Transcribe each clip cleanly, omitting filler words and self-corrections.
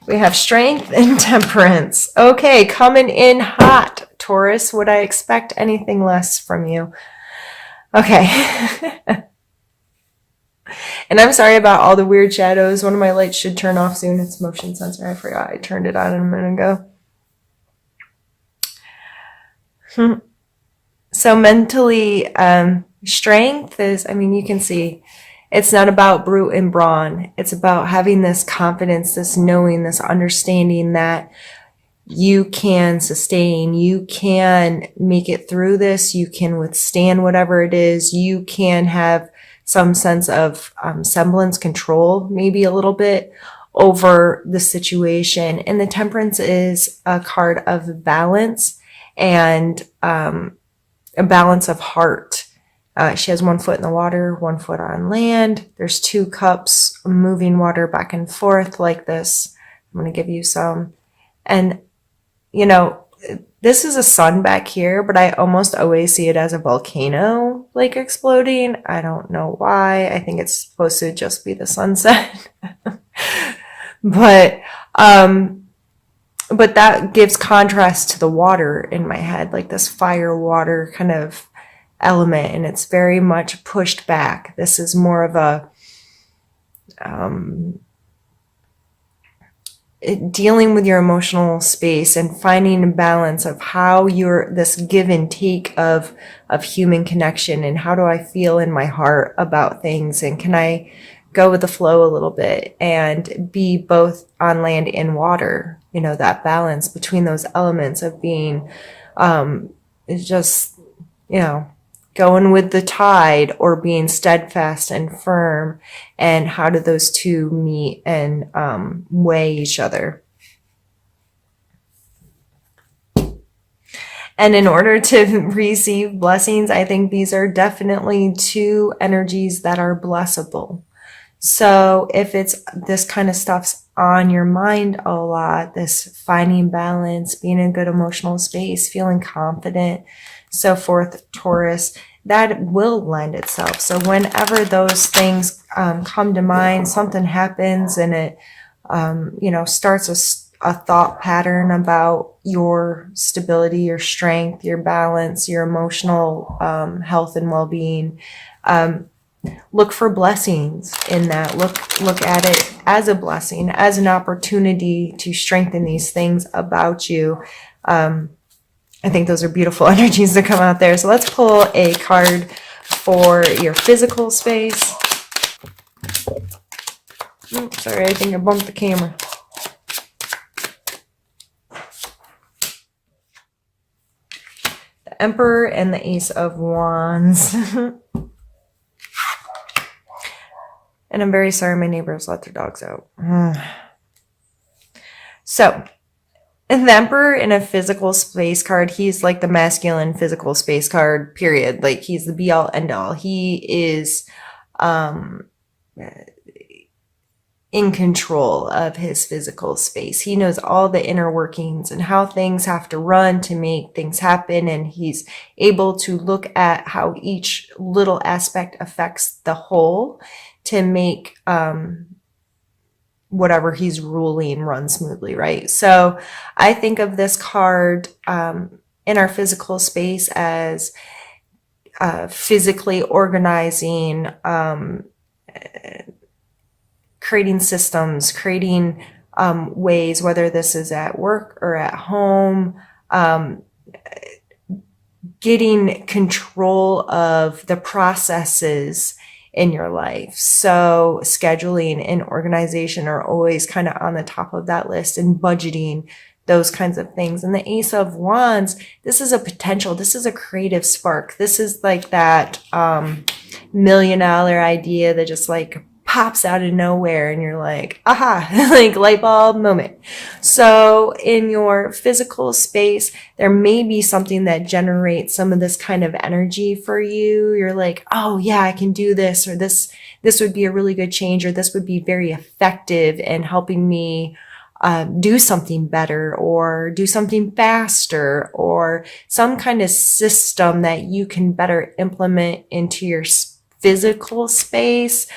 We have strength and temperance. Okay, coming in hot, Taurus. Would I expect anything less from you? Okay. And I'm sorry about all the weird shadows. One of my lights should turn off soon. It's motion sensor. I forgot I turned it on a minute ago. So mentally, strength is, I mean, you can see it's not about brute and brawn. It's about having this confidence, this knowing, this understanding that you can sustain, you can make it through this, you can withstand whatever it is, you can have some sense of semblance control, maybe a little bit over the situation. And the temperance is a card of balance and a balance of heart. She has 1 foot in the water, 1 foot on land. There's 2 cups moving water back and forth like this. I'm going to give you some. And, you know, this is a sun back here, but I almost always see it as a volcano like exploding. I don't know why. I think it's supposed to just be the sunset. But that gives contrast to the water in my head, like this fire water kind of element, and it's very much pushed back. This is more of a dealing with your emotional space and finding a balance of how you're this give and take of human connection, and how do I feel in my heart about things, and can I go with the flow a little bit and be both on land and water, you know, that balance between those elements of being is just, you know, going with the tide or being steadfast and firm, and how do those two meet and weigh each other. And in order to receive blessings, I think these are definitely 2 energies that are blessable. So if it's this kind of stuff's on your mind a lot, this finding balance, being in a good emotional space, feeling confident, so forth, Taurus, that will lend itself. So whenever those things come to mind, something happens and it, you know, starts a thought pattern about your stability, your strength, your balance, your emotional health and well-being. Look for blessings in that. Look at it as a blessing, as an opportunity to strengthen these things about you. I think those are beautiful energies to come out there. So let's pull a card for your physical space. Oops, sorry, I think I bumped the camera. The Emperor and the Ace of Wands. And I'm very sorry my neighbors let their dogs out. So, and the Emperor in a physical space card, he's like the masculine physical space card, period. Like, he's the be-all, end-all. He is in control of his physical space. He knows all the inner workings and how things have to run to make things happen, and he's able to look at how each little aspect affects the whole to make whatever he's ruling run smoothly, right? So I think of this card in our physical space as physically organizing, creating systems, creating ways, whether this is at work or at home, getting control of the processes in your life. So scheduling and organization are always kind of on the top of that list, and budgeting, those kinds of things. And the Ace of Wands, this is a potential, this is a creative spark. This is like that $1 million idea that just like pops out of nowhere and you're like, aha, like light bulb moment. So in your physical space, there may be something that generates some of this kind of energy for you. You're like, oh yeah, I can do this, or this would be a really good change, or this would be very effective in helping me do something better, or do something faster, or some kind of system that you can better implement into your physical space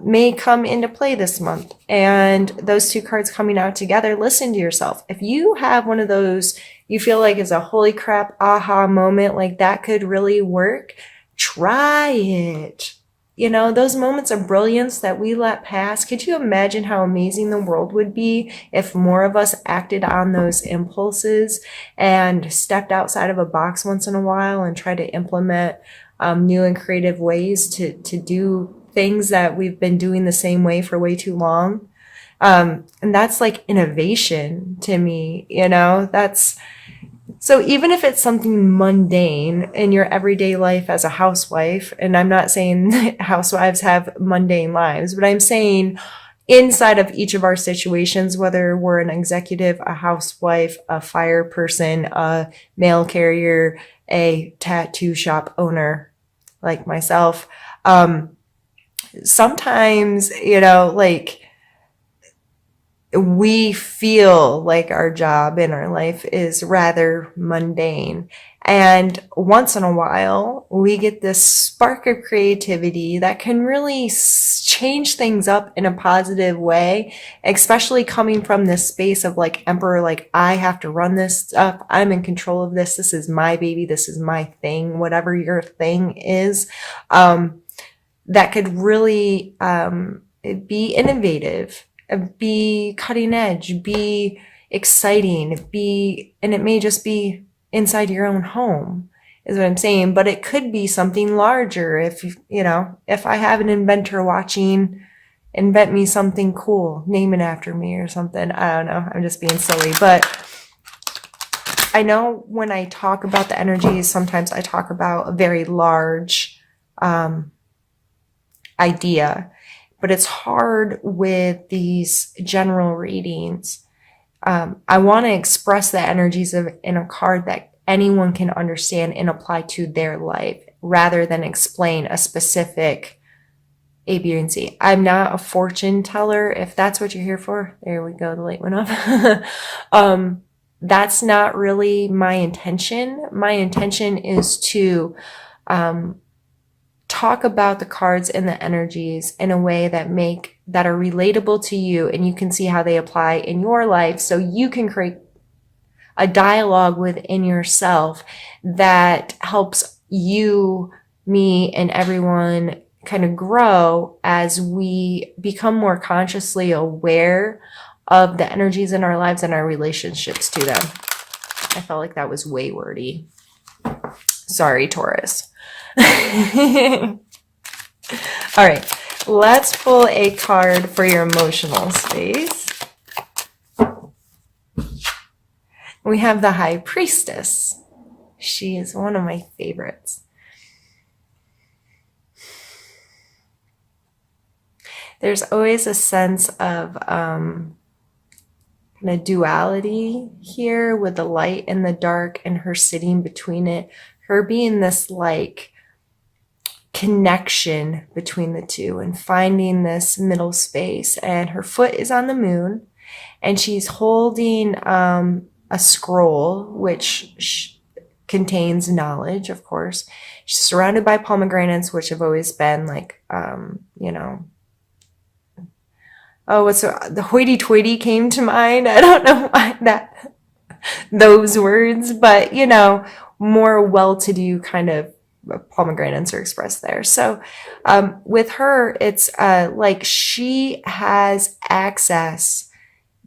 may come into play this month. And those two cards coming out together, listen to yourself. If you have one of those you feel like is a holy crap aha moment, like that could really work, try it. You know, those moments of brilliance that we let pass, could you imagine how amazing the world would be if more of us acted on those impulses and stepped outside of a box once in a while and tried to implement new and creative ways to do things that we've been doing the same way for way too long? And that's like innovation to me, you know, so even if it's something mundane in your everyday life as a housewife, and I'm not saying housewives have mundane lives, but I'm saying inside of each of our situations, whether we're an executive, a housewife, a fire person, a mail carrier, a tattoo shop owner like myself, sometimes, you know, like, we feel like our job in our life is rather mundane. And once in a while, we get this spark of creativity that can really change things up in a positive way, especially coming from this space of like emperor, like I have to run this stuff. I'm in control of this. This is my baby. This is my thing, whatever your thing is. That could really be innovative, be cutting edge, be exciting, and it may just be inside your own home, is what I'm saying. But it could be something larger. If you know, if I have an inventor watching, invent me something cool, name it after me or something. I don't know. I'm just being silly, but I know when I talk about the energies, sometimes I talk about a very large idea, but it's hard with these general readings. I want to express the energies in a card that anyone can understand and apply to their life rather than explain a specific A, B, and C. I'm not a fortune teller. If that's what you're here for, there we go. The light went off. That's not really my intention. My intention is to talk about the cards and the energies in a way that are relatable to you, and you can see how they apply in your life, so you can create a dialogue within yourself that helps you, me, and everyone kind of grow as we become more consciously aware of the energies in our lives and our relationships to them. I felt like that was way wordy. Sorry, Taurus. All right, let's pull a card for your emotional space. We have the High Priestess. She is one of my favorites. There's always a sense of kind of duality here with the light and the dark and her sitting between it. Her being this like connection between the two and finding this middle space. And her foot is on the moon and she's holding a scroll which contains knowledge, of course. She's surrounded by pomegranates, which have always been like, you know, the hoity-toity came to mind. I don't know why those words, but you know, more well-to-do kind of pomegranates are expressed there. So with her, it's like she has access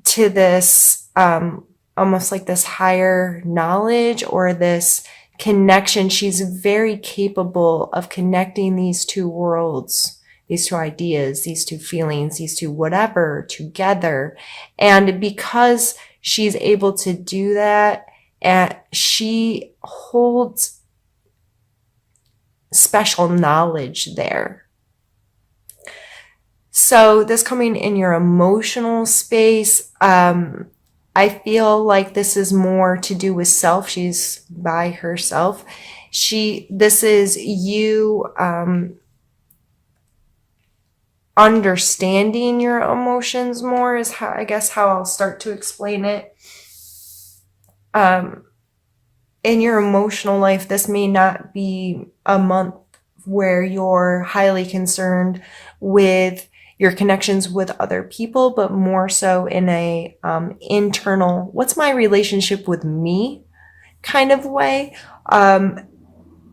to this almost like this higher knowledge or this connection. She's very capable of connecting these two worlds, these two ideas, these two feelings, these two whatever together. And because she's able to do that, and she holds special knowledge there. So this coming in your emotional space, I feel like this is more to do with self. She's by herself. This is you understanding your emotions more is how, I guess, how I'll start to explain it. In your emotional life, this may not be a month where you're highly concerned with your connections with other people, but more so in a internal, what's my relationship with me kind of way.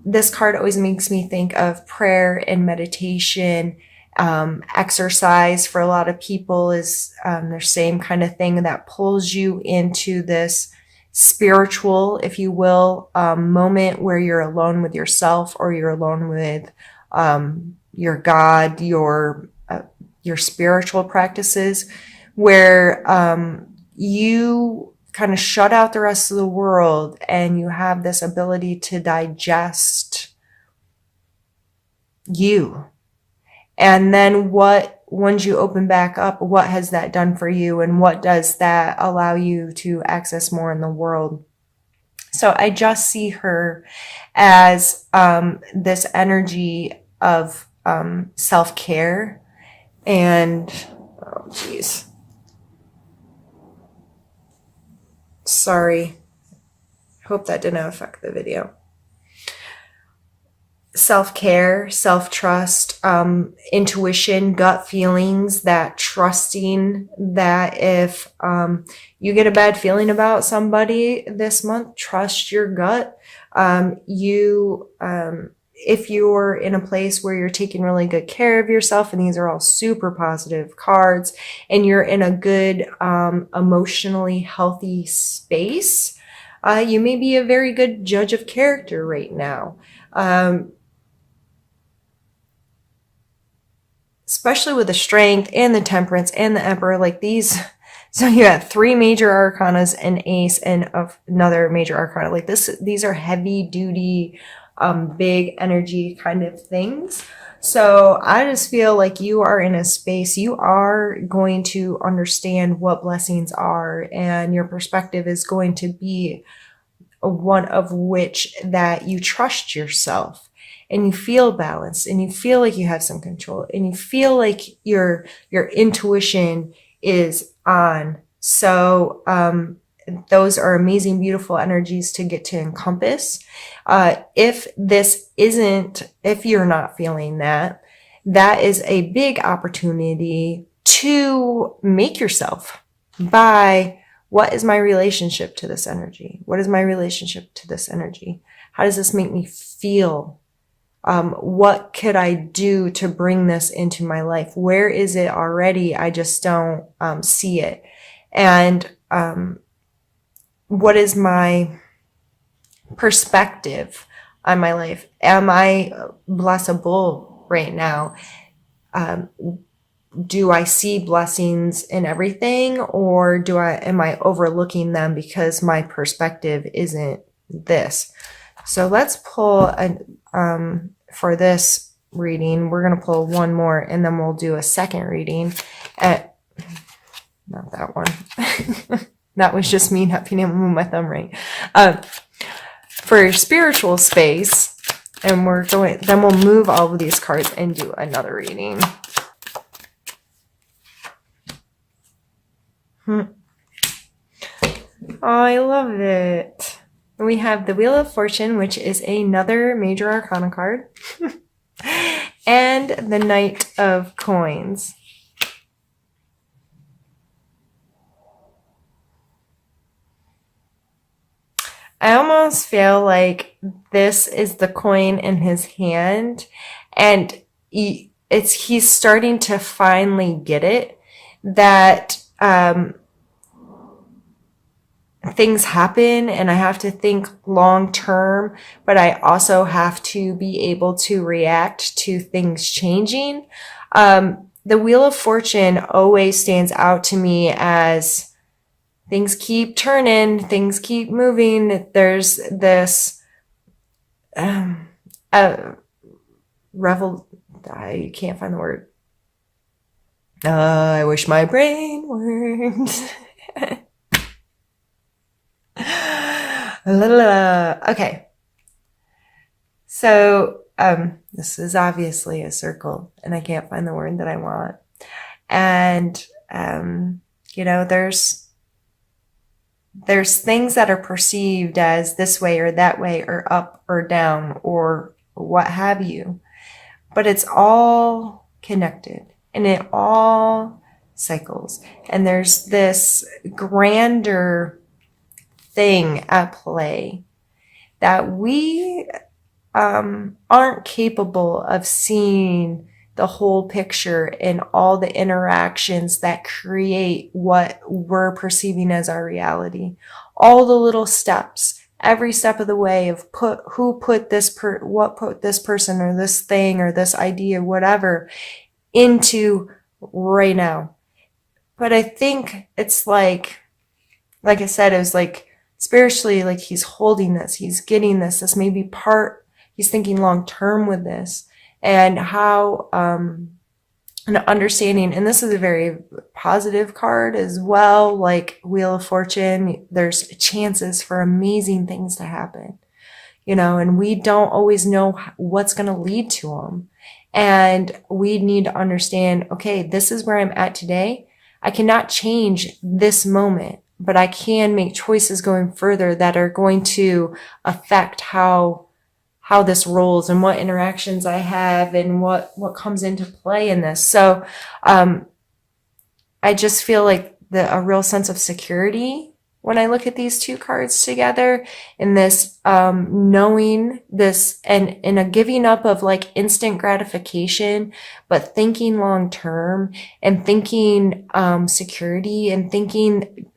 This card always makes me think of prayer and meditation. Exercise for a lot of people is the same kind of thing that pulls you into this spiritual, if you will, moment where you're alone with yourself, or you're alone with your God, your spiritual practices, where you kind of shut out the rest of the world and you have this ability to digest you. And then once you open back up, what has that done for you, and what does that allow you to access more in the world? So I just see her as this energy of self-care. And oh geez, sorry, hope that didn't affect the video. Self-care, self-trust, intuition, gut feelings, that trusting that if you get a bad feeling about somebody this month, trust your gut. If you're in a place where you're taking really good care of yourself, and these are all super positive cards, and you're in a good emotionally healthy space, you may be a very good judge of character right now. Especially with the strength and the temperance and the emperor, like these. So you got 3 major arcanas, an ace, and another major arcana. Like these are heavy duty, big energy kind of things. So I just feel like you are in a space, you are going to understand what blessings are, and your perspective is going to be one of which that you trust yourself, and you feel balanced, and you feel like you have some control, and you feel like your intuition is on. So those are amazing, beautiful energies to get to encompass. If you're not feeling that, that is a big opportunity to make yourself by, what is my relationship to this energy? What is my relationship to this energy? How does this make me feel? What could I do to bring this into my life? Where is it already? I just don't see it. And what is my perspective on my life? Am I blessable right now? Do I see blessings in everything, or am I overlooking them because my perspective isn't this? So let's pull for this reading, we're going to pull one more, and then we'll do a second reading at, not that one. That was just me not being able to move my thumb right. For spiritual space, and then we'll move all of these cards and do another reading. Oh, I love it. We have the Wheel of Fortune, which is another major arcana card, and the Knight of Coins. I almost feel like this is the coin in his hand, and he's starting to finally get it, that things happen and I have to think long term, but I also have to be able to react to things changing. The Wheel of Fortune always stands out to me as things keep turning, things keep moving. There's this I can't find the word. I wish my brain worked. Okay. So, this is obviously a circle, and I can't find the word that I want. And, there's things that are perceived as this way or that way, or up or down, or what have you. but it's all connected and it all cycles. And there's this grander thing at play that we aren't capable of seeing the whole picture and all the interactions that create what we're perceiving as our reality. All the little steps, every step of the way of what put this person or this thing or this idea, whatever, into right now. But I think it's like I said, it was like spiritually, like he's holding this, he's getting this may be part, he's thinking long term with this, and how an understanding, and this is a very positive card as well, like Wheel of Fortune, there's chances for amazing things to happen, and we don't always know what's going to lead to them. And we need to understand, okay, this is where I'm at today. I cannot change this moment, but I can make choices going further that are going to affect how this rolls and what interactions I have and what comes into play in this. So I just feel like a real sense of security when I look at these two cards together, in this knowing this and a giving up of like instant gratification, but thinking long term and thinking security and thinking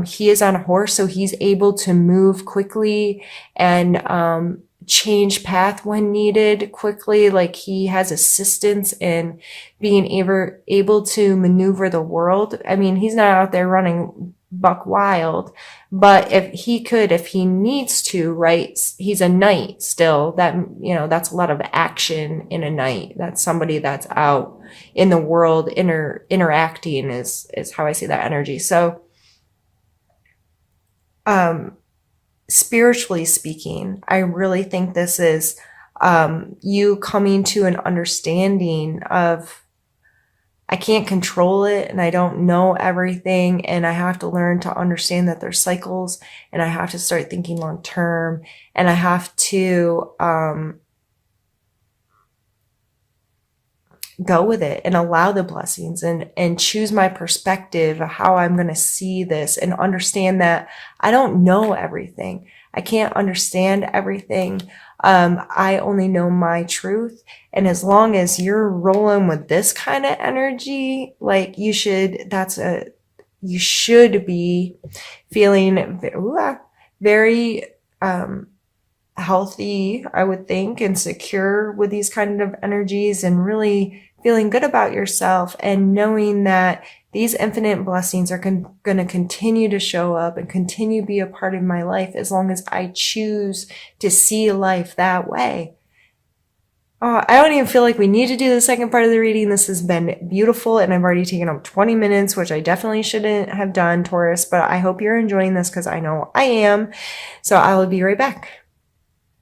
he is on a horse, so he's able to move quickly and change path when needed quickly. Like he has assistance in being able to maneuver the world. I mean, he's not out there running buck wild, but if he needs to, right? He's a knight still. That, that's a lot of action in a knight. That's somebody that's out in the world interacting is how I see that energy. So spiritually speaking, I really think this is you coming to an understanding of, I can't control it and I don't know everything, and I have to learn to understand that there's cycles, and I have to start thinking long term, and I have to go with it and allow the blessings and choose my perspective of how I'm going to see this, and understand that I don't know everything. I can't understand everything. I only know my truth. And as long as you're rolling with this kind of energy, like you should be feeling very healthy, I would think, and secure with these kind of energies, and really feeling good about yourself, and knowing that these infinite blessings are going to continue to show up and continue to be a part of my life as long as I choose to see life that way. I don't even feel like we need to do the second part of the reading. This has been beautiful, and I've already taken up 20 minutes, which I definitely shouldn't have done, Taurus, but I hope you're enjoying this because I know I am. So I will be right back.